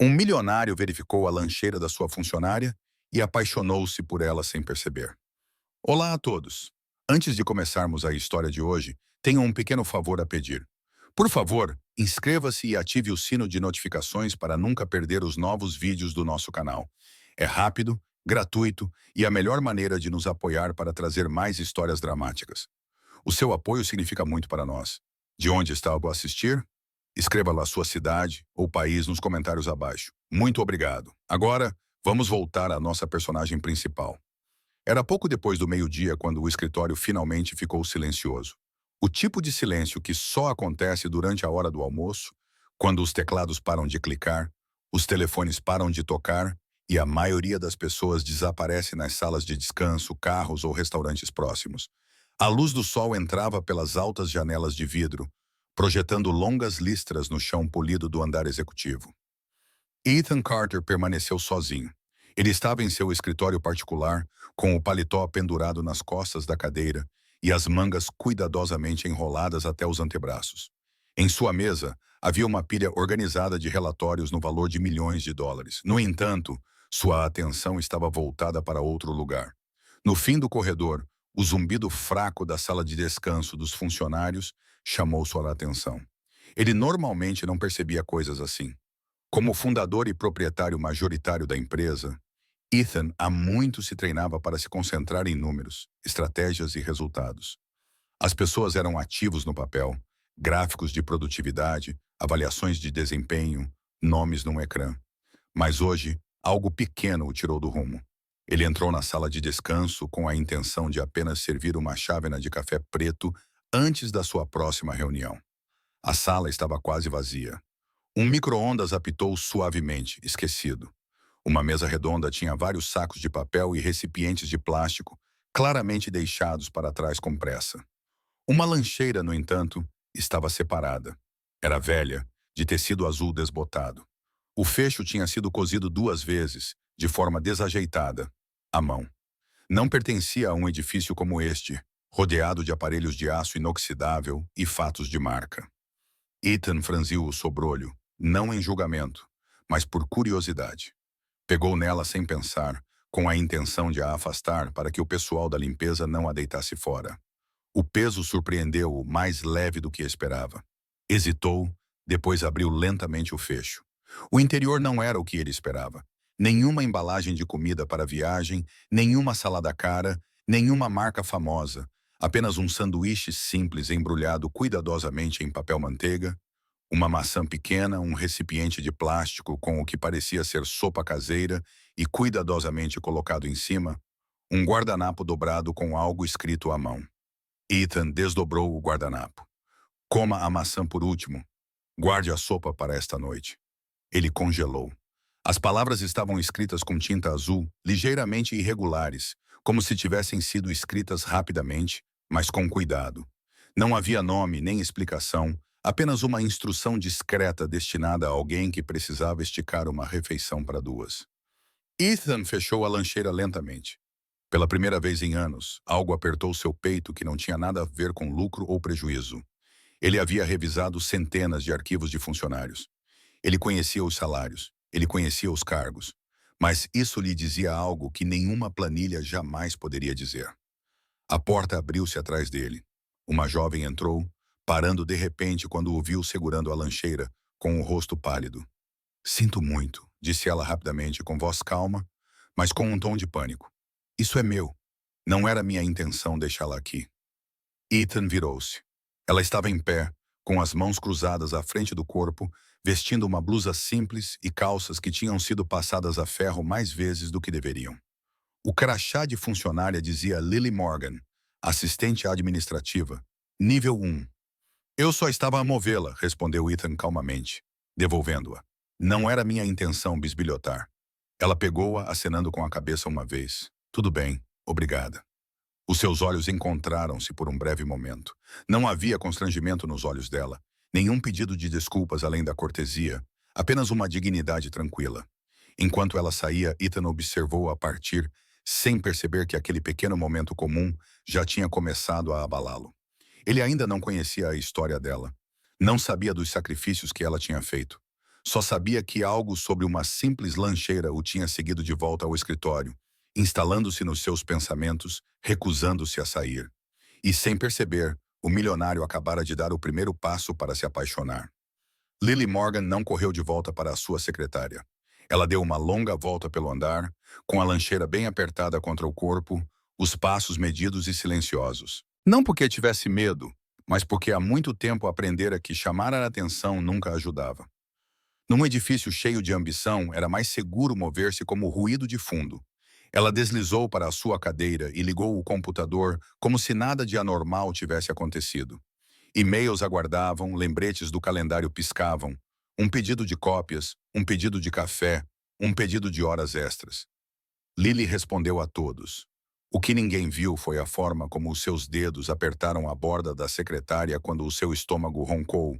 Um milionário verificou a lancheira da sua funcionária e apaixonou-se por ela sem perceber. Olá a todos! Antes de começarmos a história de hoje, tenho um pequeno favor a pedir. Por favor, inscreva-se e ative o sino de notificações para nunca perder os novos vídeos do nosso canal. É rápido, gratuito e a melhor maneira de nos apoiar para trazer mais histórias dramáticas. O seu apoio significa muito para nós. De onde está algo a assistir? Escreva lá sua cidade ou país nos comentários abaixo. Muito obrigado. Agora, vamos voltar à nossa personagem principal. Era pouco depois do meio-dia quando o escritório finalmente ficou silencioso. O tipo de silêncio que só acontece durante a hora do almoço, quando os teclados param de clicar, os telefones param de tocar e a maioria das pessoas desaparece nas salas de descanso, carros ou restaurantes próximos. A luz do sol entrava pelas altas janelas de vidro, projetando longas listras no chão polido do andar executivo. Ethan Carter permaneceu sozinho. Ele estava em seu escritório particular, com o paletó pendurado nas costas da cadeira e as mangas cuidadosamente enroladas até os antebraços. Em sua mesa, havia uma pilha organizada de relatórios no valor de milhões de dólares. No entanto, sua atenção estava voltada para outro lugar. No fim do corredor, o zumbido fraco da sala de descanso dos funcionários chamou sua atenção. Ele normalmente não percebia coisas assim. Como fundador e proprietário majoritário da empresa, Ethan há muito se treinava para se concentrar em números, estratégias e resultados. As pessoas eram ativos no papel, gráficos de produtividade, avaliações de desempenho, nomes num ecrã. Mas hoje, algo pequeno o tirou do rumo. Ele entrou na sala de descanso com a intenção de apenas servir uma chávena de café preto antes da sua próxima reunião. A sala estava quase vazia. Um micro-ondas apitou suavemente, esquecido. Uma mesa redonda tinha vários sacos de papel e recipientes de plástico, claramente deixados para trás com pressa. Uma lancheira, no entanto, estava separada. Era velha, de tecido azul desbotado. O fecho tinha sido cozido 2 vezes, de forma desajeitada, à mão. Não pertencia a um edifício como este, rodeado de aparelhos de aço inoxidável e fatos de marca. Ethan franziu o sobrolho, não em julgamento, mas por curiosidade. Pegou nela sem pensar, com a intenção de a afastar para que o pessoal da limpeza não a deitasse fora. O peso surpreendeu-o mais leve do que esperava. Hesitou, depois abriu lentamente o fecho. O interior não era o que ele esperava. Nenhuma embalagem de comida para viagem, nenhuma salada cara, nenhuma marca famosa. Apenas um sanduíche simples embrulhado cuidadosamente em papel manteiga, uma maçã pequena, um recipiente de plástico com o que parecia ser sopa caseira e cuidadosamente colocado em cima, um guardanapo dobrado com algo escrito à mão. Ethan desdobrou o guardanapo. Coma a maçã por último. Guarde a sopa para esta noite. Ele congelou. As palavras estavam escritas com tinta azul, ligeiramente irregulares, como se tivessem sido escritas rapidamente, mas com cuidado. Não havia nome nem explicação, apenas uma instrução discreta destinada a alguém que precisava esticar uma refeição para duas. Ethan fechou a lancheira lentamente. Pela primeira vez em anos, algo apertou seu peito que não tinha nada a ver com lucro ou prejuízo. Ele havia revisado centenas de arquivos de funcionários. Ele conhecia os salários, ele conhecia os cargos, mas isso lhe dizia algo que nenhuma planilha jamais poderia dizer. A porta abriu-se atrás dele. Uma jovem entrou, parando de repente quando o viu segurando a lancheira, com o rosto pálido. Sinto muito, disse ela rapidamente, com voz calma, mas com um tom de pânico. Isso é meu. Não era minha intenção deixá-la aqui. Ethan virou-se. Ela estava em pé, com as mãos cruzadas à frente do corpo, vestindo uma blusa simples e calças que tinham sido passadas a ferro mais vezes do que deveriam. O crachá de funcionária dizia Lily Morgan, assistente administrativa, nível 1. Eu só estava a movê-la, respondeu Ethan calmamente, devolvendo-a. Não era minha intenção bisbilhotar. Ela pegou-a, acenando com a cabeça uma vez. Tudo bem, obrigada. Os seus olhos encontraram-se por um breve momento. Não havia constrangimento nos olhos dela, nenhum pedido de desculpas além da cortesia, apenas uma dignidade tranquila. Enquanto ela saía, Ethan observou-a partir, sem perceber que aquele pequeno momento comum já tinha começado a abalá-lo. Ele ainda não conhecia a história dela. Não sabia dos sacrifícios que ela tinha feito. Só sabia que algo sobre uma simples lancheira o tinha seguido de volta ao escritório, instalando-se nos seus pensamentos, recusando-se a sair. E sem perceber, o milionário acabara de dar o primeiro passo para se apaixonar. Lily Morgan não correu de volta para a sua secretária. Ela deu uma longa volta pelo andar, com a lancheira bem apertada contra o corpo, os passos medidos e silenciosos. Não porque tivesse medo, mas porque há muito tempo aprendera que chamar a atenção nunca ajudava. Num edifício cheio de ambição, era mais seguro mover-se como ruído de fundo. Ela deslizou para a sua cadeira e ligou o computador como se nada de anormal tivesse acontecido. E-mails aguardavam, lembretes do calendário piscavam. Um pedido de cópias, um pedido de café, um pedido de horas extras. Lily respondeu a todos. O que ninguém viu foi a forma como os seus dedos apertaram a borda da secretária quando o seu estômago roncou,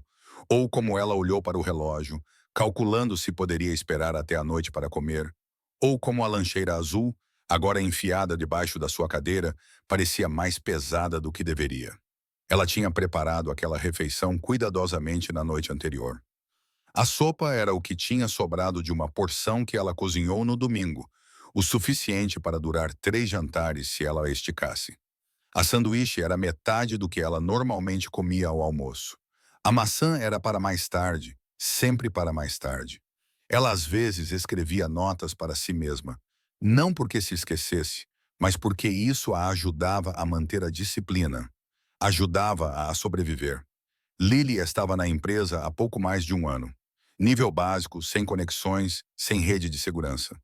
ou como ela olhou para o relógio, calculando se poderia esperar até a noite para comer, ou como a lancheira azul, agora enfiada debaixo da sua cadeira, parecia mais pesada do que deveria. Ela tinha preparado aquela refeição cuidadosamente na noite anterior. A sopa era o que tinha sobrado de uma porção que ela cozinhou no domingo, o suficiente para durar 3 jantares se ela a esticasse. A sanduíche era metade do que ela normalmente comia ao almoço. A maçã era para mais tarde, sempre para mais tarde. Ela às vezes escrevia notas para si mesma, não porque se esquecesse, mas porque isso a ajudava a manter a disciplina, ajudava-a a sobreviver. Lily estava na empresa há pouco mais de um ano. Nível básico, sem conexões, sem rede de segurança.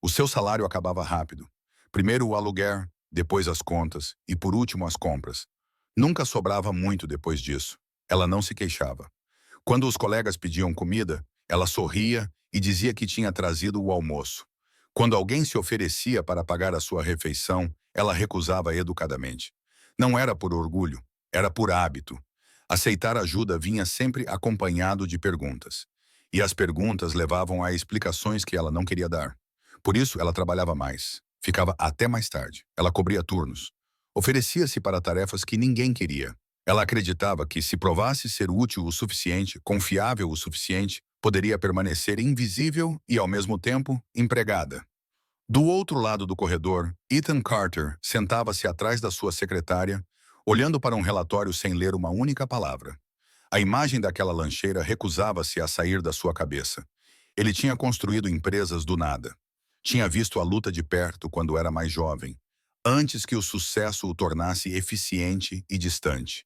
O seu salário acabava rápido. Primeiro o aluguer, depois as contas e por último as compras. Nunca sobrava muito depois disso. Ela não se queixava. Quando os colegas pediam comida, ela sorria e dizia que tinha trazido o almoço. Quando alguém se oferecia para pagar a sua refeição, ela recusava educadamente. Não era por orgulho, era por hábito. Aceitar ajuda vinha sempre acompanhado de perguntas. E as perguntas levavam a explicações que ela não queria dar. Por isso, ela trabalhava mais. Ficava até mais tarde. Ela cobria turnos. Oferecia-se para tarefas que ninguém queria. Ela acreditava que, se provasse ser útil o suficiente, confiável o suficiente, poderia permanecer invisível e, ao mesmo tempo, empregada. Do outro lado do corredor, Ethan Carter sentava-se atrás da sua secretária, olhando para um relatório sem ler uma única palavra. A imagem daquela lancheira recusava-se a sair da sua cabeça. Ele tinha construído empresas do nada. Tinha visto a luta de perto quando era mais jovem, antes que o sucesso o tornasse eficiente e distante.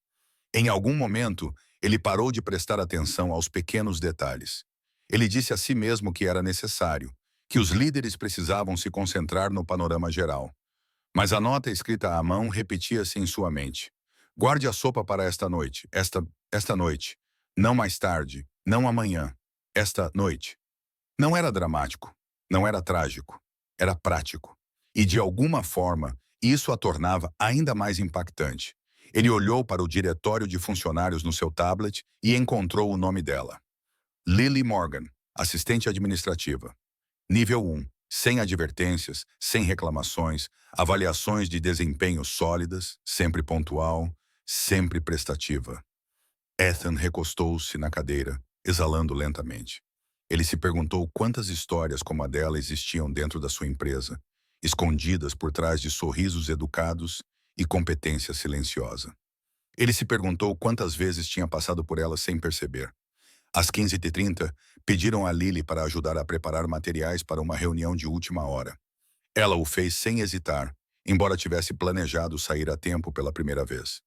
Em algum momento, ele parou de prestar atenção aos pequenos detalhes. Ele disse a si mesmo que era necessário, que os líderes precisavam se concentrar no panorama geral. Mas a nota escrita à mão repetia-se em sua mente. Guarde a sopa para esta noite, esta noite. Não mais tarde, não amanhã, esta noite. Não era dramático, não era trágico, era prático. E de alguma forma, isso a tornava ainda mais impactante. Ele olhou para o diretório de funcionários no seu tablet e encontrou o nome dela. Lily Morgan, assistente administrativa. Nível 1, sem advertências, sem reclamações, avaliações de desempenho sólidas, sempre pontual, sempre prestativa. Ethan recostou-se na cadeira, exalando lentamente. Ele se perguntou quantas histórias como a dela existiam dentro da sua empresa, escondidas por trás de sorrisos educados e competência silenciosa. Ele se perguntou quantas vezes tinha passado por ela sem perceber. Às 15h30, pediram a Lily para ajudar a preparar materiais para uma reunião de última hora. Ela o fez sem hesitar, embora tivesse planejado sair a tempo pela primeira vez.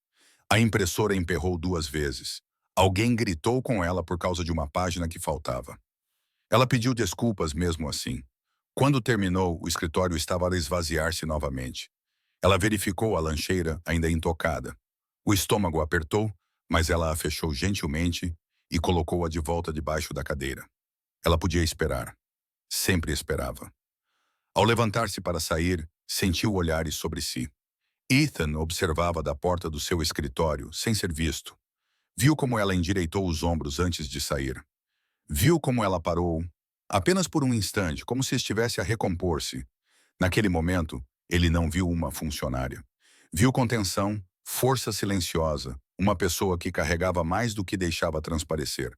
A impressora emperrou 2 vezes. Alguém gritou com ela por causa de uma página que faltava. Ela pediu desculpas mesmo assim. Quando terminou, o escritório estava a esvaziar-se novamente. Ela verificou a lancheira ainda intocada. O estômago apertou, mas ela a fechou gentilmente e colocou-a de volta debaixo da cadeira. Ela podia esperar. Sempre esperava. Ao levantar-se para sair, sentiu olhares sobre si. Ethan observava da porta do seu escritório, sem ser visto. Viu como ela endireitou os ombros antes de sair. Viu como ela parou, apenas por um instante, como se estivesse a recompor-se. Naquele momento, ele não viu uma funcionária. Viu contenção, força silenciosa, uma pessoa que carregava mais do que deixava transparecer.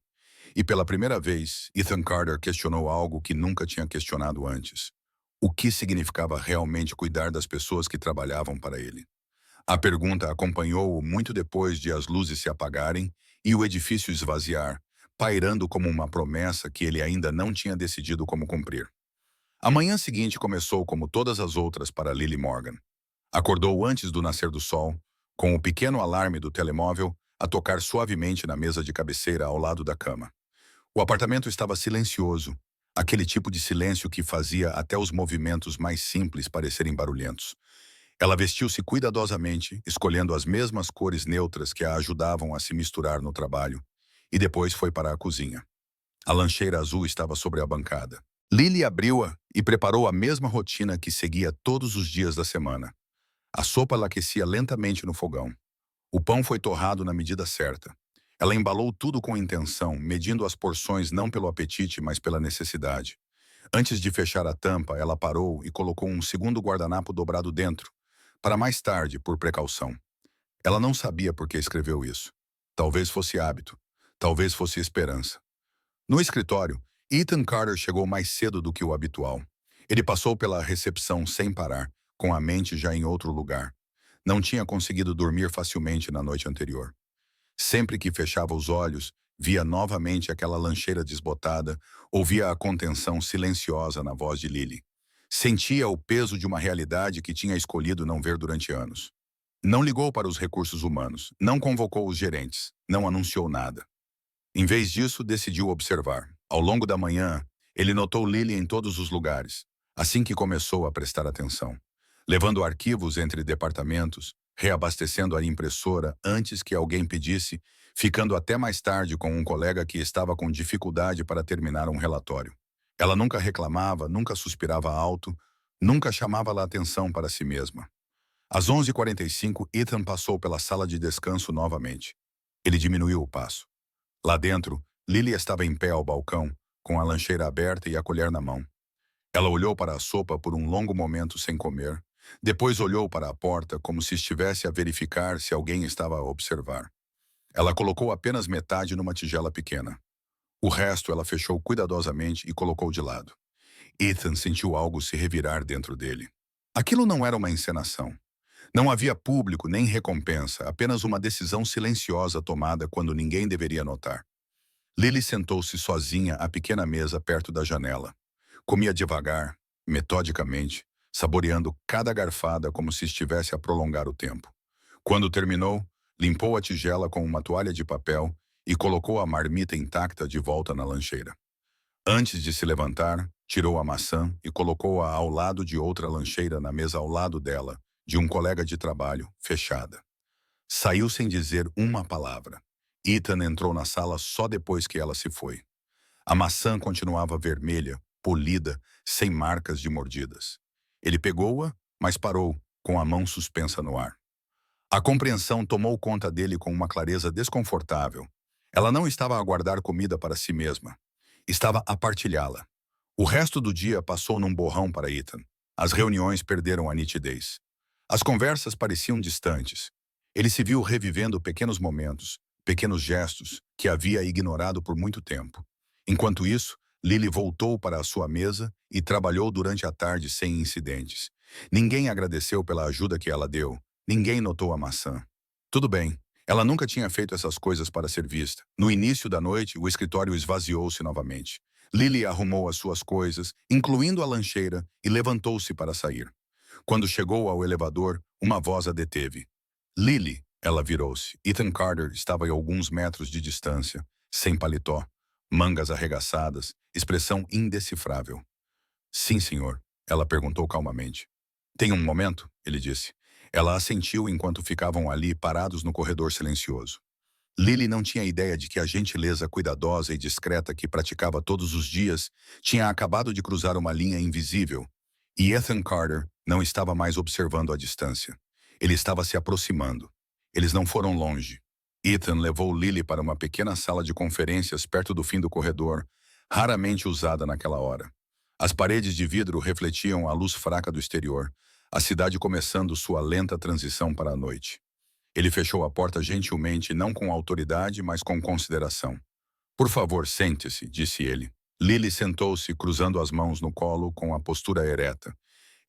E pela primeira vez, Ethan Carter questionou algo que nunca tinha questionado antes. O que significava realmente cuidar das pessoas que trabalhavam para ele? A pergunta acompanhou-o muito depois de as luzes se apagarem e o edifício esvaziar, pairando como uma promessa que ele ainda não tinha decidido como cumprir. A manhã seguinte começou como todas as outras para Lily Morgan. Acordou antes do nascer do sol, com o pequeno alarme do telemóvel a tocar suavemente na mesa de cabeceira ao lado da cama. O apartamento estava silencioso, aquele tipo de silêncio que fazia até os movimentos mais simples parecerem barulhentos. Ela vestiu-se cuidadosamente, escolhendo as mesmas cores neutras que a ajudavam a se misturar no trabalho, e depois foi para a cozinha. A lancheira azul estava sobre a bancada. Lily abriu-a e preparou a mesma rotina que seguia todos os dias da semana. A sopa ela aquecia lentamente no fogão. O pão foi torrado na medida certa. Ela embalou tudo com intenção, medindo as porções não pelo apetite, mas pela necessidade. Antes de fechar a tampa, ela parou e colocou um segundo guardanapo dobrado dentro, para mais tarde, por precaução. Ela não sabia por que escreveu isso. Talvez fosse hábito, talvez fosse esperança. No escritório, Ethan Carter chegou mais cedo do que o habitual. Ele passou pela recepção sem parar, com a mente já em outro lugar. Não tinha conseguido dormir facilmente na noite anterior. Sempre que fechava os olhos, via novamente aquela lancheira desbotada, ouvia a contenção silenciosa na voz de Lily. Sentia o peso de uma realidade que tinha escolhido não ver durante anos. Não ligou para os recursos humanos, não convocou os gerentes, não anunciou nada. Em vez disso, decidiu observar. Ao longo da manhã, ele notou Lily em todos os lugares, assim que começou a prestar atenção, levando arquivos entre departamentos, reabastecendo a impressora antes que alguém pedisse, ficando até mais tarde com um colega que estava com dificuldade para terminar um relatório. Ela nunca reclamava, nunca suspirava alto, nunca chamava a atenção para si mesma. Às 11h45, Ethan passou pela sala de descanso novamente. Ele diminuiu o passo. Lá dentro, Lily estava em pé ao balcão, com a lancheira aberta e a colher na mão. Ela olhou para a sopa por um longo momento sem comer, depois olhou para a porta como se estivesse a verificar se alguém estava a observar. Ela colocou apenas metade numa tigela pequena. O resto ela fechou cuidadosamente e colocou de lado. Ethan sentiu algo se revirar dentro dele. Aquilo não era uma encenação. Não havia público nem recompensa, apenas uma decisão silenciosa tomada quando ninguém deveria notar. Lily sentou-se sozinha à pequena mesa perto da janela. Comia devagar, metodicamente, saboreando cada garfada como se estivesse a prolongar o tempo. Quando terminou, limpou a tigela com uma toalha de papel e colocou a marmita intacta de volta na lancheira. Antes de se levantar, tirou a maçã e colocou-a ao lado de outra lancheira na mesa ao lado dela, de um colega de trabalho, fechada. Saiu sem dizer uma palavra. Ethan entrou na sala só depois que ela se foi. A maçã continuava vermelha, polida, sem marcas de mordidas. Ele pegou-a, mas parou, com a mão suspensa no ar. A compreensão tomou conta dele com uma clareza desconfortável. Ela não estava a guardar comida para si mesma. Estava a partilhá-la. O resto do dia passou num borrão para Ethan. As reuniões perderam a nitidez. As conversas pareciam distantes. Ele se viu revivendo pequenos momentos, pequenos gestos, que havia ignorado por muito tempo. Enquanto isso, Lily voltou para a sua mesa e trabalhou durante a tarde sem incidentes. Ninguém agradeceu pela ajuda que ela deu. Ninguém notou a maçã. Tudo bem. Ela nunca tinha feito essas coisas para ser vista. No início da noite, o escritório esvaziou-se novamente. Lily arrumou as suas coisas, incluindo a lancheira, e levantou-se para sair. Quando chegou ao elevador, uma voz a deteve. Lily, ela virou-se. Ethan Carter estava a alguns metros de distância, sem paletó, mangas arregaçadas, expressão indecifrável. Sim, senhor, ela perguntou calmamente. Tem um momento? Ele disse. Ela assentiu enquanto ficavam ali parados no corredor silencioso. Lily não tinha ideia de que a gentileza cuidadosa e discreta que praticava todos os dias tinha acabado de cruzar uma linha invisível, e Ethan Carter não estava mais observando a distância. Ele estava se aproximando. Eles não foram longe. Ethan levou Lily para uma pequena sala de conferências perto do fim do corredor, raramente usada naquela hora. As paredes de vidro refletiam a luz fraca do exterior, a cidade começando sua lenta transição para a noite. Ele fechou a porta gentilmente, não com autoridade, mas com consideração. Por favor, sente-se, disse ele. Lily sentou-se, cruzando as mãos no colo com a postura ereta.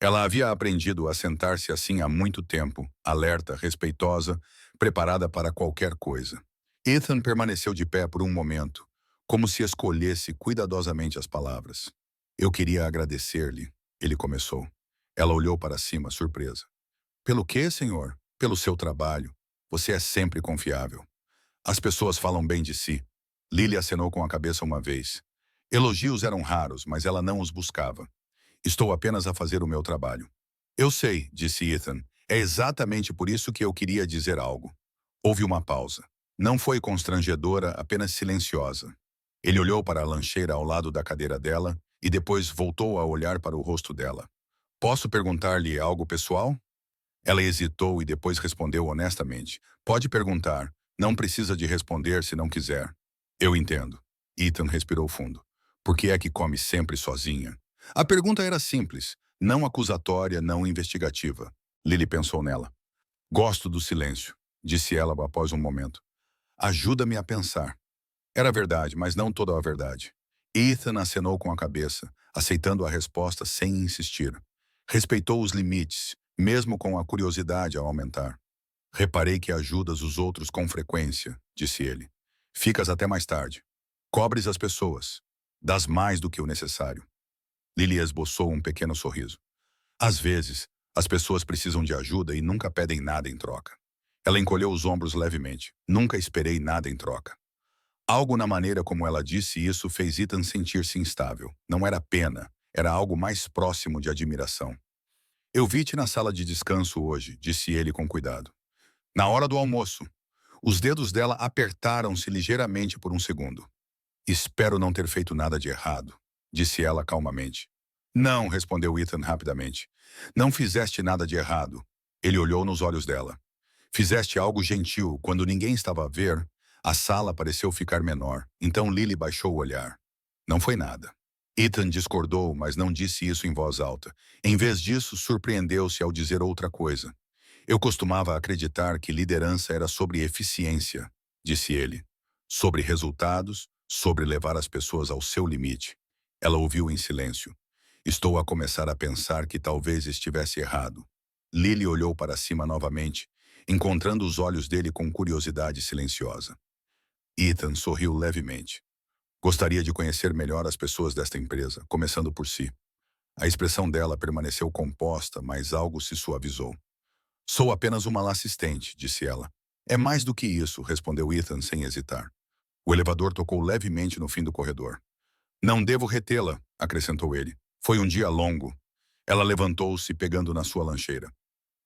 Ela havia aprendido a sentar-se assim há muito tempo, alerta, respeitosa, preparada para qualquer coisa. Ethan permaneceu de pé por um momento, como se escolhesse cuidadosamente as palavras. Eu queria agradecer-lhe, ele começou. Ela olhou para cima, surpresa. Pelo quê, senhor? Pelo seu trabalho. Você é sempre confiável. As pessoas falam bem de si. Lily acenou com a cabeça uma vez. Elogios eram raros, mas ela não os buscava. Estou apenas a fazer o meu trabalho. Eu sei, disse Ethan. É exatamente por isso que eu queria dizer algo. Houve uma pausa. Não foi constrangedora, apenas silenciosa. Ele olhou para a lancheira ao lado da cadeira dela e depois voltou a olhar para o rosto dela. Posso perguntar-lhe algo pessoal? Ela hesitou e depois respondeu honestamente. Pode perguntar. Não precisa de responder se não quiser. Eu entendo. Ethan respirou fundo. Por que é que come sempre sozinha? A pergunta era simples, não acusatória, não investigativa. Lily pensou nela. Gosto do silêncio, disse ela após um momento. Ajuda-me a pensar. Era verdade, mas não toda a verdade. Ethan acenou com a cabeça, aceitando a resposta sem insistir. Respeitou os limites, mesmo com a curiosidade a aumentar. Reparei que ajudas os outros com frequência, disse ele. Ficas até mais tarde. Cobres as pessoas. Dás mais do que o necessário. Lily esboçou um pequeno sorriso. Às vezes, as pessoas precisam de ajuda e nunca pedem nada em troca. Ela encolheu os ombros levemente. Nunca esperei nada em troca. Algo na maneira como ela disse isso fez Ethan sentir-se instável. Não era pena, era algo mais próximo de admiração. Eu vi-te na sala de descanso hoje, disse ele com cuidado. Na hora do almoço. Os dedos dela apertaram-se ligeiramente por um segundo. Espero não ter feito nada de errado, disse ela calmamente. Não, respondeu Ethan rapidamente. Não fizeste nada de errado. Ele olhou nos olhos dela. Fizeste algo gentil. Quando ninguém estava a ver, a sala pareceu ficar menor. Então Lily baixou o olhar. Não foi nada. Ethan discordou, mas não disse isso em voz alta. Em vez disso, surpreendeu-se ao dizer outra coisa. Eu costumava acreditar que liderança era sobre eficiência, disse ele. Sobre resultados, sobre levar as pessoas ao seu limite. Ela ouviu em silêncio. Estou a começar a pensar que talvez estivesse errado. Lily olhou para cima novamente, encontrando os olhos dele com curiosidade silenciosa. Ethan sorriu levemente. Gostaria de conhecer melhor as pessoas desta empresa, começando por si. A expressão dela permaneceu composta, mas algo se suavizou. Sou apenas uma assistente, disse ela. É mais do que isso, respondeu Ethan sem hesitar. O elevador tocou levemente no fim do corredor. Não devo retê-la, acrescentou ele. Foi um dia longo. Ela levantou-se, pegando na sua lancheira.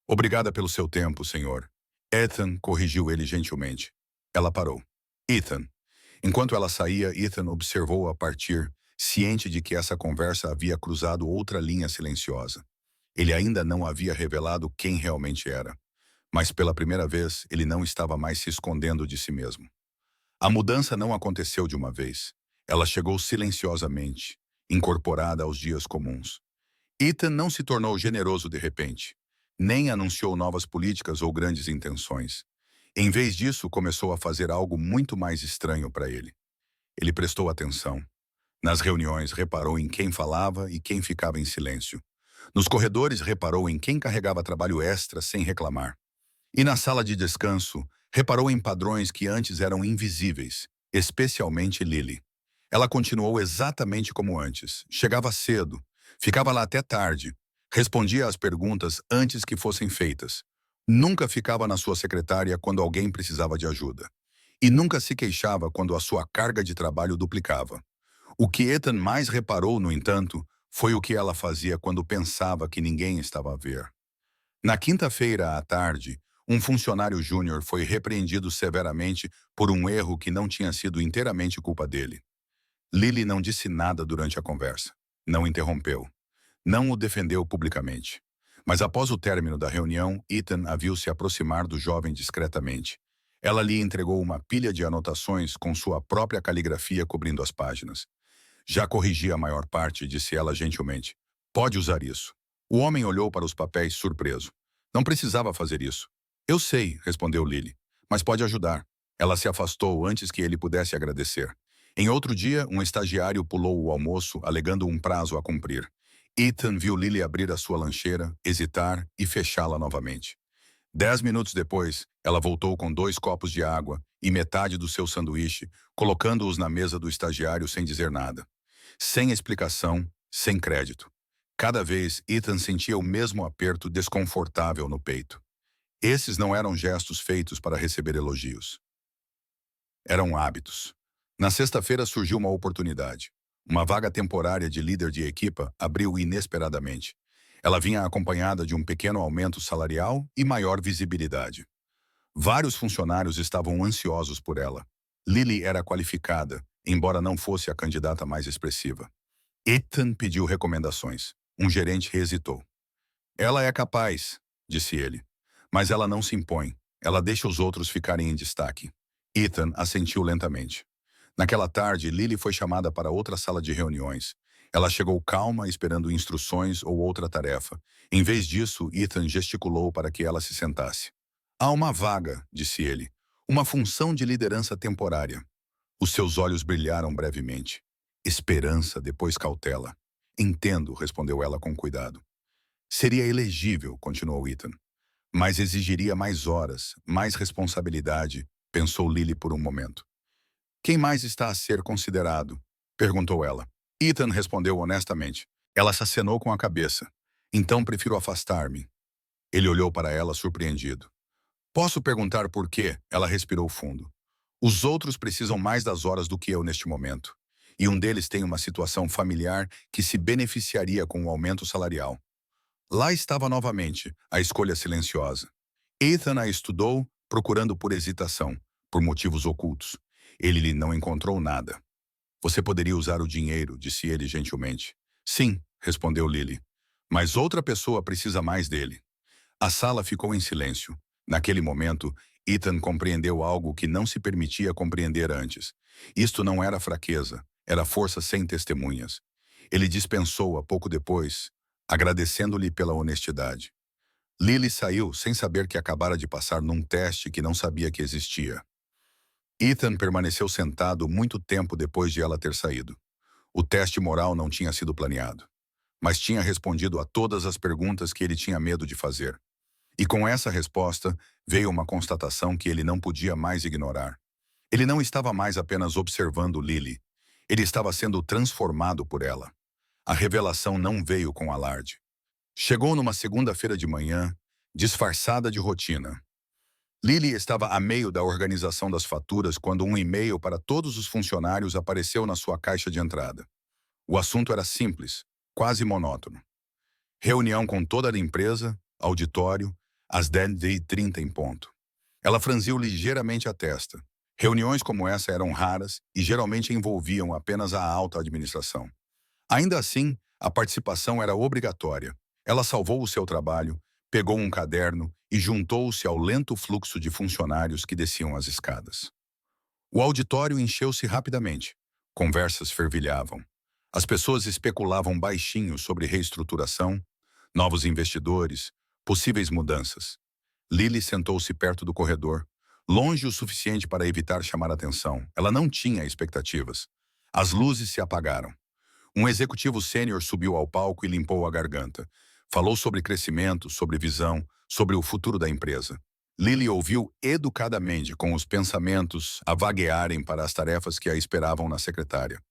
Obrigada pelo seu tempo, senhor. Ethan corrigiu ele gentilmente. Ela parou. Ethan. Enquanto ela saía, Ethan observou-a partir, ciente de que essa conversa havia cruzado outra linha silenciosa. Ele ainda não havia revelado quem realmente era. Mas pela primeira vez, ele não estava mais se escondendo de si mesmo. A mudança não aconteceu de uma vez. Ela chegou silenciosamente, incorporada aos dias comuns. Ethan não se tornou generoso de repente, nem anunciou novas políticas ou grandes intenções. Em vez disso, começou a fazer algo muito mais estranho para ele. Ele prestou atenção. Nas reuniões, reparou em quem falava e quem ficava em silêncio. Nos corredores, reparou em quem carregava trabalho extra sem reclamar. E na sala de descanso, reparou em padrões que antes eram invisíveis, especialmente Lily. Ela continuou exatamente como antes. Chegava cedo, ficava lá até tarde, respondia às perguntas antes que fossem feitas. Nunca ficava na sua secretária quando alguém precisava de ajuda. E nunca se queixava quando a sua carga de trabalho duplicava. O que Ethan mais reparou, no entanto, foi o que ela fazia quando pensava que ninguém estava a ver. Na quinta-feira à tarde, um funcionário júnior foi repreendido severamente por um erro que não tinha sido inteiramente culpa dele. Lily não disse nada durante a conversa. Não interrompeu. Não o defendeu publicamente. Mas após o término da reunião, Ethan a viu se aproximar do jovem discretamente. Ela lhe entregou uma pilha de anotações com sua própria caligrafia cobrindo as páginas. Já corrigi a maior parte, disse ela gentilmente. Pode usar isso. O homem olhou para os papéis surpreso. Não precisava fazer isso. Eu sei, respondeu Lily, mas pode ajudar. Ela se afastou antes que ele pudesse agradecer. Em outro dia, um estagiário pulou o almoço, alegando um prazo a cumprir. Ethan viu Lily abrir a sua lancheira, hesitar e fechá-la novamente. 10 minutos depois, ela voltou com 2 copos de água e metade do seu sanduíche, colocando-os na mesa do estagiário sem dizer nada. Sem explicação, sem crédito. Cada vez, Ethan sentia o mesmo aperto desconfortável no peito. Esses não eram gestos feitos para receber elogios. Eram hábitos. Na sexta-feira surgiu uma oportunidade. Uma vaga temporária de líder de equipa abriu inesperadamente. Ela vinha acompanhada de um pequeno aumento salarial e maior visibilidade. Vários funcionários estavam ansiosos por ela. Lily era qualificada, embora não fosse a candidata mais expressiva. Ethan pediu recomendações. Um gerente hesitou. Ela é capaz, disse ele. Mas ela não se impõe. Ela deixa os outros ficarem em destaque. Ethan assentiu lentamente. Naquela tarde, Lily foi chamada para outra sala de reuniões. Ela chegou calma, esperando instruções ou outra tarefa. Em vez disso, Ethan gesticulou para que ela se sentasse. Há uma vaga, disse ele. Uma função de liderança temporária. Os seus olhos brilharam brevemente. Esperança, depois cautela. Entendo, respondeu ela com cuidado. Seria elegível, continuou Ethan. Mas exigiria mais horas, mais responsabilidade, pensou Lily por um momento. Quem mais está a ser considerado? Perguntou ela. Ethan respondeu honestamente. Ela se acenou com a cabeça. Então prefiro afastar-me. Ele olhou para ela surpreendido. Posso perguntar por quê? Ela respirou fundo. Os outros precisam mais das horas do que eu neste momento. E um deles tem uma situação familiar que se beneficiaria com o aumento salarial. Lá estava novamente, a escolha silenciosa. Ethan a estudou, procurando por hesitação, por motivos ocultos. Ele lhe não encontrou nada. Você poderia usar o dinheiro, disse ele gentilmente. Sim, respondeu Lily. Mas outra pessoa precisa mais dele. A sala ficou em silêncio. Naquele momento, Ethan compreendeu algo que não se permitia compreender antes. Isto não era fraqueza, era força sem testemunhas. Ele dispensou-a pouco depois, agradecendo-lhe pela honestidade. Lily saiu sem saber que acabara de passar num teste que não sabia que existia. Ethan permaneceu sentado muito tempo depois de ela ter saído. O teste moral não tinha sido planeado, mas tinha respondido a todas as perguntas que ele tinha medo de fazer. E com essa resposta, veio uma constatação que ele não podia mais ignorar. Ele não estava mais apenas observando Lily. Ele estava sendo transformado por ela. A revelação não veio com alarde. Chegou numa segunda-feira de manhã, disfarçada de rotina. Lily estava a meio da organização das faturas quando um e-mail para todos os funcionários apareceu na sua caixa de entrada. O assunto era simples, quase monótono. Reunião com toda a empresa, auditório, às 10h30 em ponto. Ela franziu ligeiramente a testa. Reuniões como essa eram raras e geralmente envolviam apenas a alta administração. Ainda assim, a participação era obrigatória. Ela salvou o seu trabalho, pegou um caderno e juntou-se ao lento fluxo de funcionários que desciam as escadas. O auditório encheu-se rapidamente. Conversas fervilhavam. As pessoas especulavam baixinho sobre reestruturação, novos investidores, possíveis mudanças. Lily sentou-se perto do corredor, longe o suficiente para evitar chamar atenção. Ela não tinha expectativas. As luzes se apagaram. Um executivo sênior subiu ao palco e limpou a garganta. Falou sobre crescimento, sobre visão, sobre o futuro da empresa. Lily ouviu educadamente, com os pensamentos a vaguearem para as tarefas que a esperavam na secretária.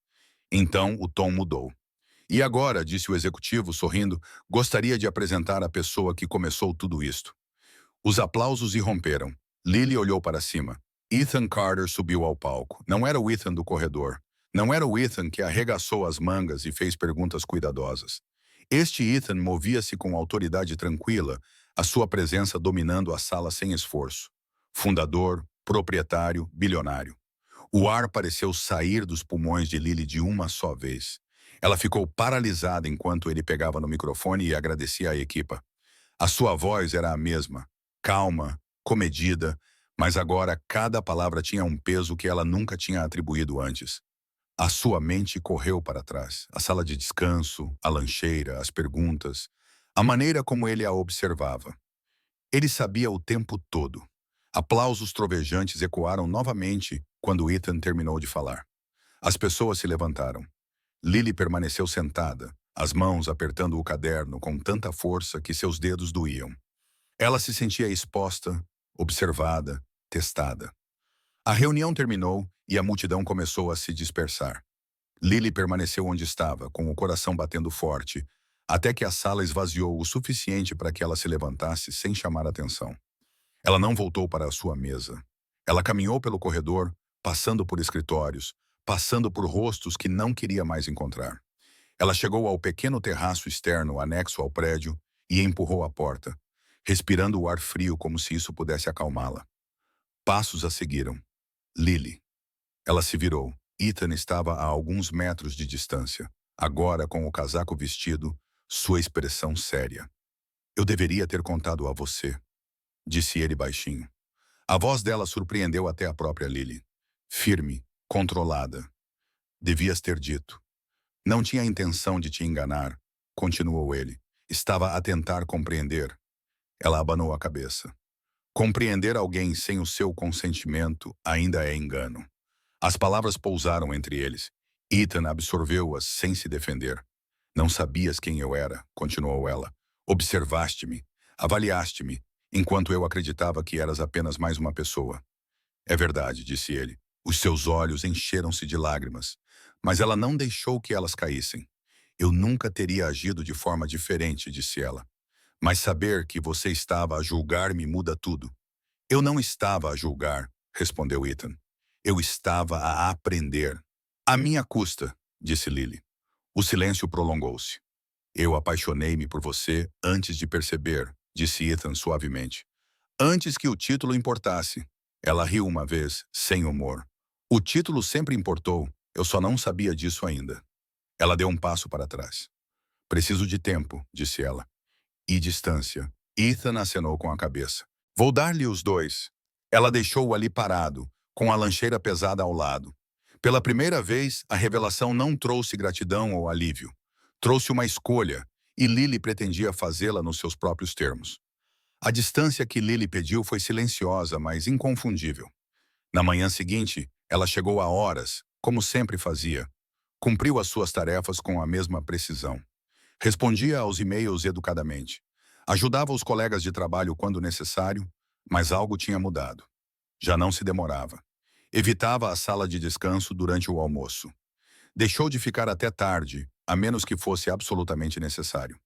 Então o tom mudou. E agora, disse o executivo, sorrindo, gostaria de apresentar a pessoa que começou tudo isto. Os aplausos irromperam. Lily olhou para cima. Ethan Carter subiu ao palco. Não era o Ethan do corredor. Não era o Ethan que arregaçou as mangas e fez perguntas cuidadosas. Este Ethan movia-se com autoridade tranquila, a sua presença dominando a sala sem esforço. Fundador, proprietário, bilionário. O ar pareceu sair dos pulmões de Lily de uma só vez. Ela ficou paralisada enquanto ele pegava no microfone e agradecia à equipa. A sua voz era a mesma, calma, comedida, mas agora cada palavra tinha um peso que ela nunca tinha atribuído antes. A sua mente correu para trás, a sala de descanso, a lancheira, as perguntas, a maneira como ele a observava. Ele sabia o tempo todo. Aplausos trovejantes ecoaram novamente quando Ethan terminou de falar. As pessoas se levantaram. Lily permaneceu sentada, as mãos apertando o caderno com tanta força que seus dedos doíam. Ela se sentia exposta, observada, testada. A reunião terminou e a multidão começou a se dispersar. Lily permaneceu onde estava, com o coração batendo forte, até que a sala esvaziou o suficiente para que ela se levantasse sem chamar atenção. Ela não voltou para a sua mesa. Ela caminhou pelo corredor, passando por escritórios, passando por rostos que não queria mais encontrar. Ela chegou ao pequeno terraço externo anexo ao prédio e empurrou a porta, respirando o ar frio como se isso pudesse acalmá-la. Passos a seguiram. Lily. Ela se virou. Ethan estava a alguns metros de distância, agora com o casaco vestido, sua expressão séria. Eu deveria ter contado a você, disse ele baixinho. A voz dela surpreendeu até a própria Lily. Firme, controlada. Devias ter dito. Não tinha intenção de te enganar, continuou ele. Estava a tentar compreender. Ela abanou a cabeça. Compreender alguém sem o seu consentimento ainda é engano. As palavras pousaram entre eles. Ethan absorveu-as sem se defender. Não sabias quem eu era, continuou ela. Observaste-me, avaliaste-me, enquanto eu acreditava que eras apenas mais uma pessoa. É verdade, disse ele. Os seus olhos encheram-se de lágrimas, mas ela não deixou que elas caíssem. Eu nunca teria agido de forma diferente, disse ela. Mas saber que você estava a julgar-me muda tudo. Eu não estava a julgar, respondeu Ethan. Eu estava a aprender. À minha custa, disse Lily. O silêncio prolongou-se. Eu apaixonei-me por você antes de perceber, disse Ethan suavemente. Antes que o título importasse. Ela riu uma vez, sem humor. O título sempre importou, eu só não sabia disso ainda. Ela deu um passo para trás. Preciso de tempo, disse ela. E distância. Ethan acenou com a cabeça. Vou dar-lhe os dois. Ela deixou-o ali parado, com a lancheira pesada ao lado. Pela primeira vez, a revelação não trouxe gratidão ou alívio. Trouxe uma escolha, e Lily pretendia fazê-la nos seus próprios termos. A distância que Lily pediu foi silenciosa, mas inconfundível. Na manhã seguinte, ela chegou a horas, como sempre fazia. Cumpriu as suas tarefas com a mesma precisão. Respondia aos e-mails educadamente. Ajudava os colegas de trabalho quando necessário, mas algo tinha mudado. Já não se demorava. Evitava a sala de descanso durante o almoço. Deixou de ficar até tarde, a menos que fosse absolutamente necessário.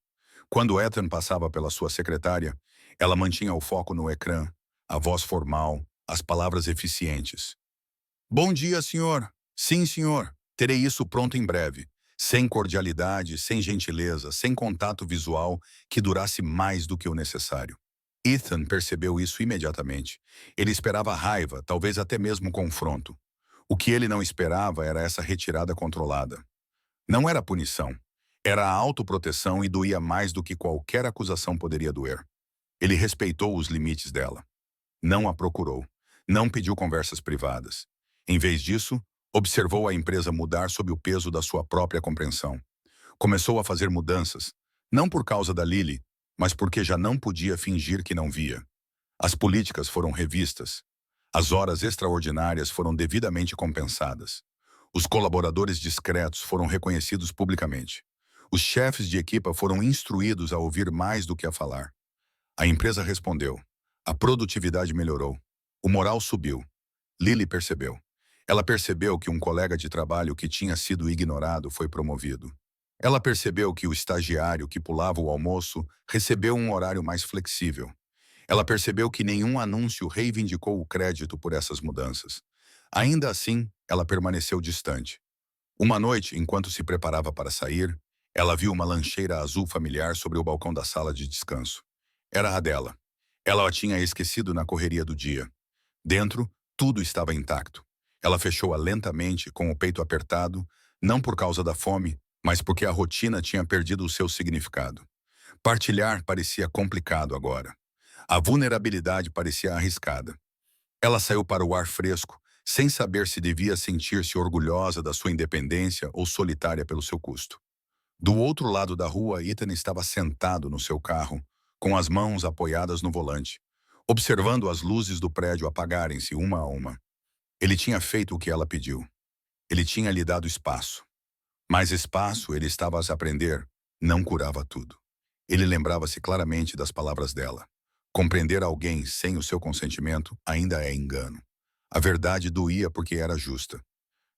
Quando Ethan passava pela sua secretária, ela mantinha o foco no ecrã, a voz formal, as palavras eficientes. Bom dia, senhor. Sim, senhor. Terei isso pronto em breve. Sem cordialidade, sem gentileza, sem contato visual que durasse mais do que o necessário. Ethan percebeu isso imediatamente. Ele esperava raiva, talvez até mesmo confronto. O que ele não esperava era essa retirada controlada. Não era punição. Era a autoproteção e doía mais do que qualquer acusação poderia doer. Ele respeitou os limites dela. Não a procurou. Não pediu conversas privadas. Em vez disso, observou a empresa mudar sob o peso da sua própria compreensão. Começou a fazer mudanças, não por causa da Lily, mas porque já não podia fingir que não via. As políticas foram revistas. As horas extraordinárias foram devidamente compensadas. Os colaboradores discretos foram reconhecidos publicamente. Os chefes de equipa foram instruídos a ouvir mais do que a falar. A empresa respondeu. A produtividade melhorou. O moral subiu. Lily percebeu. Ela percebeu que um colega de trabalho que tinha sido ignorado foi promovido. Ela percebeu que o estagiário que pulava o almoço recebeu um horário mais flexível. Ela percebeu que nenhum anúncio reivindicou o crédito por essas mudanças. Ainda assim, ela permaneceu distante. Uma noite, enquanto se preparava para sair, ela viu uma lancheira azul familiar sobre o balcão da sala de descanso. Era a dela. Ela a tinha esquecido na correria do dia. Dentro, tudo estava intacto. Ela fechou-a lentamente, com o peito apertado, não por causa da fome, mas porque a rotina tinha perdido o seu significado. Partilhar parecia complicado agora. A vulnerabilidade parecia arriscada. Ela saiu para o ar fresco, sem saber se devia sentir-se orgulhosa da sua independência ou solitária pelo seu custo. Do outro lado da rua, Ethan estava sentado no seu carro, com as mãos apoiadas no volante, observando as luzes do prédio apagarem-se uma a uma. Ele tinha feito o que ela pediu. Ele tinha lhe dado espaço. Mas espaço ele estava a aprender, não curava tudo. Ele lembrava-se claramente das palavras dela. Compreender alguém sem o seu consentimento ainda é engano. A verdade doía porque era justa.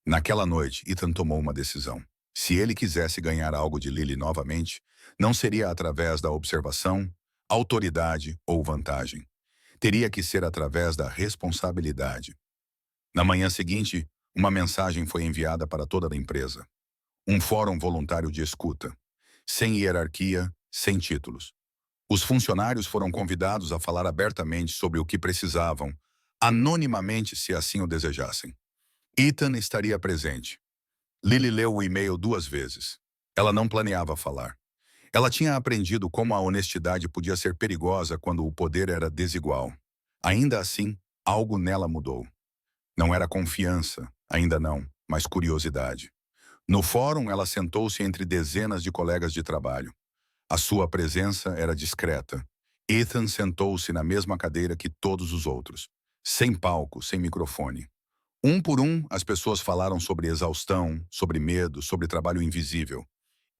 Naquela noite, Ethan tomou uma decisão. Se ele quisesse ganhar algo de Lily novamente, não seria através da observação, autoridade ou vantagem. Teria que ser através da responsabilidade. Na manhã seguinte, uma mensagem foi enviada para toda a empresa. Um fórum voluntário de escuta. Sem hierarquia, sem títulos. Os funcionários foram convidados a falar abertamente sobre o que precisavam, anonimamente se assim o desejassem. Ethan estaria presente. Lily leu o e-mail 2 vezes. Ela não planeava falar. Ela tinha aprendido como a honestidade podia ser perigosa quando o poder era desigual. Ainda assim, algo nela mudou. Não era confiança, ainda não, mas curiosidade. No fórum, ela sentou-se entre dezenas de colegas de trabalho. A sua presença era discreta. Ethan sentou-se na mesma cadeira que todos os outros. Sem palco, sem microfone. Um por um, as pessoas falaram sobre exaustão, sobre medo, sobre trabalho invisível.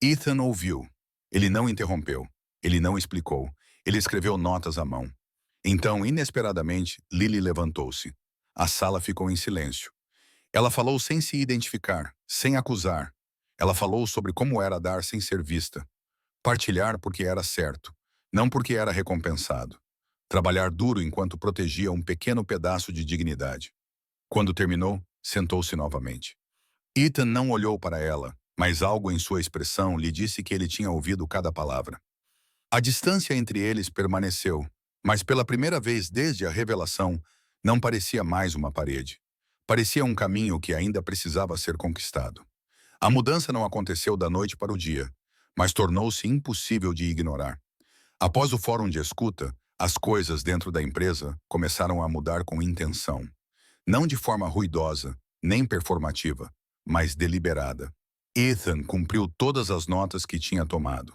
Ethan ouviu. Ele não interrompeu. Ele não explicou. Ele escreveu notas à mão. Então, inesperadamente, Lily levantou-se. A sala ficou em silêncio. Ela falou sem se identificar, sem acusar. Ela falou sobre como era dar sem ser vista. Partilhar porque era certo, não porque era recompensado. Trabalhar duro enquanto protegia um pequeno pedaço de dignidade. Quando terminou, sentou-se novamente. Ethan não olhou para ela, mas algo em sua expressão lhe disse que ele tinha ouvido cada palavra. A distância entre eles permaneceu, mas pela primeira vez desde a revelação, não parecia mais uma parede. Parecia um caminho que ainda precisava ser conquistado. A mudança não aconteceu da noite para o dia, mas tornou-se impossível de ignorar. Após o fórum de escuta, as coisas dentro da empresa começaram a mudar com intenção. Não de forma ruidosa, nem performativa, mas deliberada. Ethan cumpriu todas as notas que tinha tomado.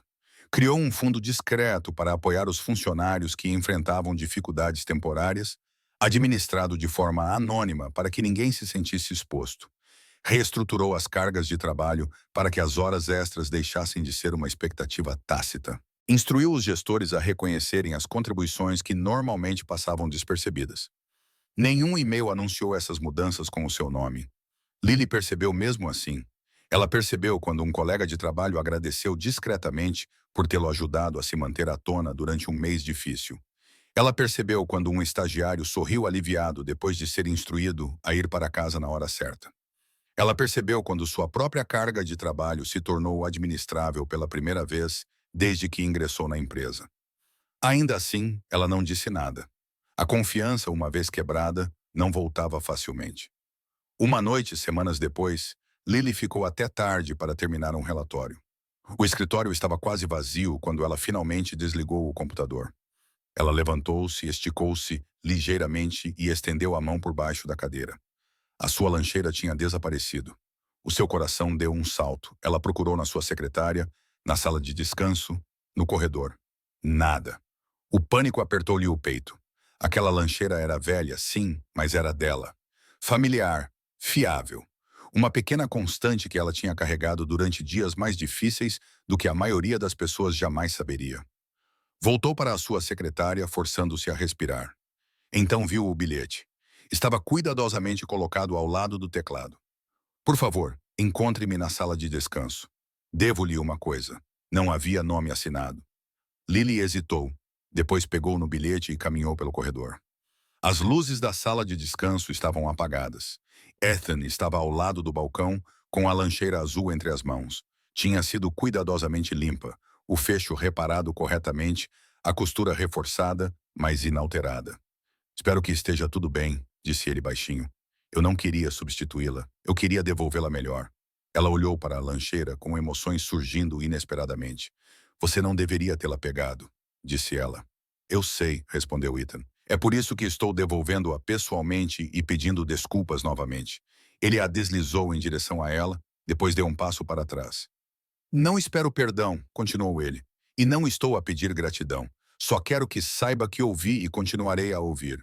Criou um fundo discreto para apoiar os funcionários que enfrentavam dificuldades temporárias, administrado de forma anônima para que ninguém se sentisse exposto. Reestruturou as cargas de trabalho para que as horas extras deixassem de ser uma expectativa tácita. Instruiu os gestores a reconhecerem as contribuições que normalmente passavam despercebidas. Nenhum e-mail anunciou essas mudanças com o seu nome. Lily percebeu mesmo assim. Ela percebeu quando um colega de trabalho agradeceu discretamente por tê-lo ajudado a se manter à tona durante um mês difícil. Ela percebeu quando um estagiário sorriu aliviado depois de ser instruído a ir para casa na hora certa. Ela percebeu quando sua própria carga de trabalho se tornou administrável pela primeira vez desde que ingressou na empresa. Ainda assim, ela não disse nada. A confiança, uma vez quebrada, não voltava facilmente. Uma noite, semanas depois, Lily ficou até tarde para terminar um relatório. O escritório estava quase vazio quando ela finalmente desligou o computador. Ela levantou-se, esticou-se ligeiramente e estendeu a mão por baixo da cadeira. A sua lancheira tinha desaparecido. O seu coração deu um salto. Ela procurou na sua secretária, na sala de descanso, no corredor. Nada. O pânico apertou-lhe o peito. Aquela lancheira era velha, sim, mas era dela. Familiar, fiável. Uma pequena constante que ela tinha carregado durante dias mais difíceis do que a maioria das pessoas jamais saberia. Voltou para a sua secretária, forçando-se a respirar. Então viu o bilhete. Estava cuidadosamente colocado ao lado do teclado. Por favor, encontre-me na sala de descanso. Devo-lhe uma coisa. Não havia nome assinado. Lily hesitou. Depois pegou no bilhete e caminhou pelo corredor. As luzes da sala de descanso estavam apagadas. Ethan estava ao lado do balcão, com a lancheira azul entre as mãos. Tinha sido cuidadosamente limpa, o fecho reparado corretamente, a costura reforçada, mas inalterada. Espero que esteja tudo bem, disse ele baixinho. Eu não queria substituí-la, eu queria devolvê-la melhor. Ela olhou para a lancheira com emoções surgindo inesperadamente. Você não deveria tê-la pegado, disse ela. Eu sei, respondeu Ethan. É por isso que estou devolvendo-a pessoalmente e pedindo desculpas novamente. Ele a deslizou em direção a ela, depois deu um passo para trás. Não espero perdão, continuou ele, e não estou a pedir gratidão. Só quero que saiba que ouvi e continuarei a ouvir.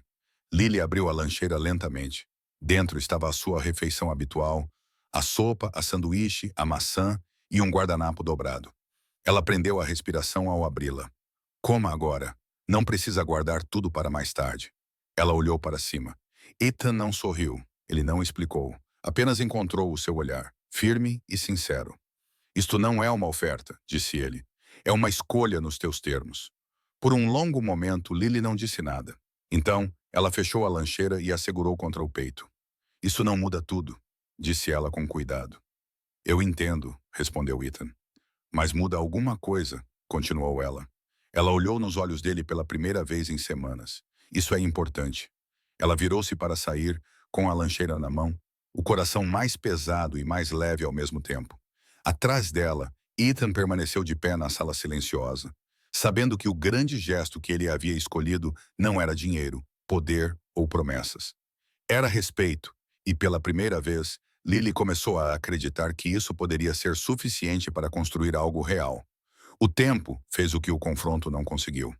Lily abriu a lancheira lentamente. Dentro estava a sua refeição habitual, A sopa, a sanduíche, a maçã e um guardanapo dobrado. Ela prendeu a respiração ao abri-la. Coma agora. Não precisa guardar tudo para mais tarde. Ela olhou para cima. Ethan não sorriu. Ele não explicou. Apenas encontrou o seu olhar, firme e sincero. Isto não é uma oferta, disse ele. É uma escolha nos teus termos. Por um longo momento, Lily não disse nada. Então, ela fechou a lancheira e a segurou contra o peito. Isso não muda tudo, disse ela com cuidado. Eu entendo, respondeu Ethan. Mas muda alguma coisa, continuou ela. Ela olhou nos olhos dele pela primeira vez em semanas. Isso é importante. Ela virou-se para sair, com a lancheira na mão, o coração mais pesado e mais leve ao mesmo tempo. Atrás dela, Ethan permaneceu de pé na sala silenciosa, sabendo que o grande gesto que ele havia escolhido não era dinheiro, poder ou promessas. Era respeito, e pela primeira vez, Lily começou a acreditar que isso poderia ser suficiente para construir algo real. O tempo fez o que o confronto não conseguiu.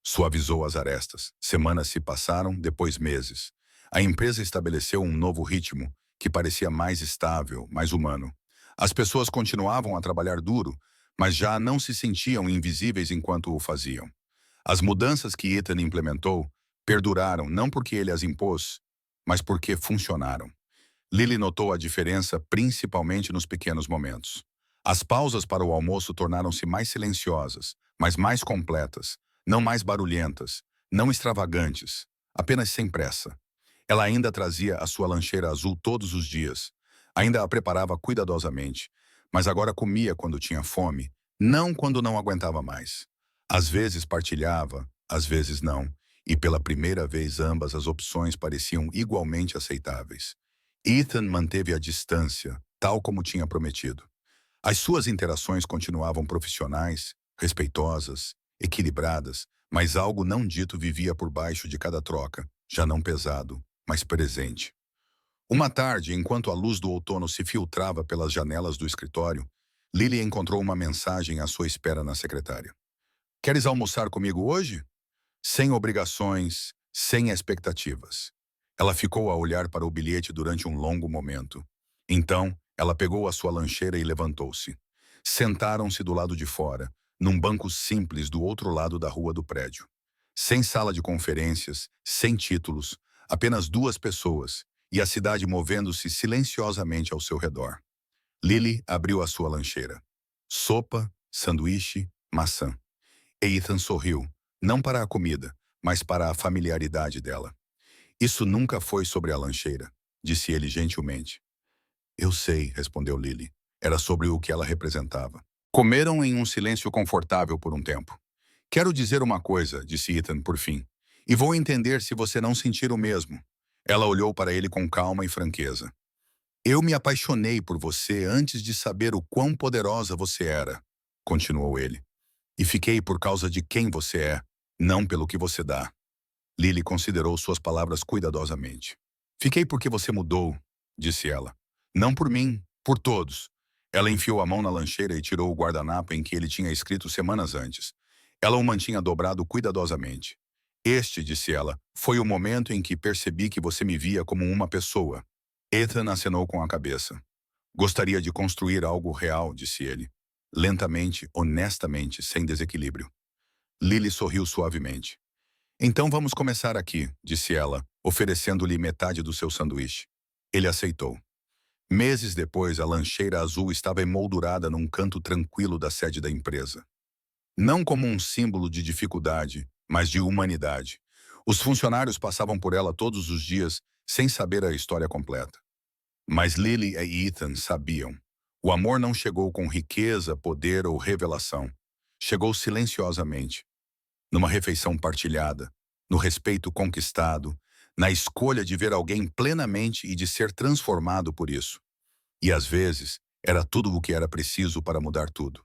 Suavizou as arestas. Semanas se passaram, depois meses. A empresa estabeleceu um novo ritmo, que parecia mais estável, mais humano. As pessoas continuavam a trabalhar duro, mas já não se sentiam invisíveis enquanto o faziam. As mudanças que Ethan implementou perduraram não porque ele as impôs, mas porque funcionaram. Lily notou a diferença principalmente nos pequenos momentos. As pausas para o almoço tornaram-se mais silenciosas, mas mais completas, não mais barulhentas, não extravagantes, apenas sem pressa. Ela ainda trazia a sua lancheira azul todos os dias, ainda a preparava cuidadosamente, mas agora comia quando tinha fome, não quando não aguentava mais. Às vezes partilhava, às vezes não, e pela primeira vez ambas as opções pareciam igualmente aceitáveis. Ethan manteve a distância, tal como tinha prometido. As suas interações continuavam profissionais, respeitosas, equilibradas, mas algo não dito vivia por baixo de cada troca, já não pesado, mas presente. Uma tarde, enquanto a luz do outono se filtrava pelas janelas do escritório, Lily encontrou uma mensagem à sua espera na secretária. Queres almoçar comigo hoje? Sem obrigações, sem expectativas. Ela ficou a olhar para o bilhete durante um longo momento. Então, ela pegou a sua lancheira e levantou-se. Sentaram-se do lado de fora, num banco simples do outro lado da rua do prédio. Sem sala de conferências, sem títulos, apenas duas pessoas, e a cidade movendo-se silenciosamente ao seu redor. Lily abriu a sua lancheira. Sopa, sanduíche, maçã. Ethan sorriu, não para a comida, mas para a familiaridade dela. Isso nunca foi sobre a lancheira, disse ele gentilmente. Eu sei, respondeu Lily. Era sobre o que ela representava. Comeram em um silêncio confortável por um tempo. Quero dizer uma coisa, disse Ethan por fim, e vou entender se você não sentir o mesmo. Ela olhou para ele com calma e franqueza. Eu me apaixonei por você antes de saber o quão poderosa você era, continuou ele. E fiquei por causa de quem você é, não pelo que você dá. Lily considerou suas palavras cuidadosamente. Fiquei porque você mudou, disse ela. Não por mim, por todos. Ela enfiou a mão na lancheira e tirou o guardanapo em que ele tinha escrito semanas antes. Ela o mantinha dobrado cuidadosamente. Este, disse ela, foi o momento em que percebi que você me via como uma pessoa. Ethan acenou com a cabeça. Gostaria de construir algo real, disse ele. Lentamente, honestamente, sem desequilíbrio. Lily sorriu suavemente. Então vamos começar aqui, disse ela, oferecendo-lhe metade do seu sanduíche. Ele aceitou. Meses depois, a lancheira azul estava emoldurada num canto tranquilo da sede da empresa. Não como um símbolo de dificuldade, mas de humanidade. Os funcionários passavam por ela todos os dias, sem saber a história completa. Mas Lily e Ethan sabiam. O amor não chegou com riqueza, poder ou revelação. Chegou silenciosamente, numa refeição partilhada, no respeito conquistado, na escolha de ver alguém plenamente e de ser transformado por isso. E às vezes, era tudo o que era preciso para mudar tudo.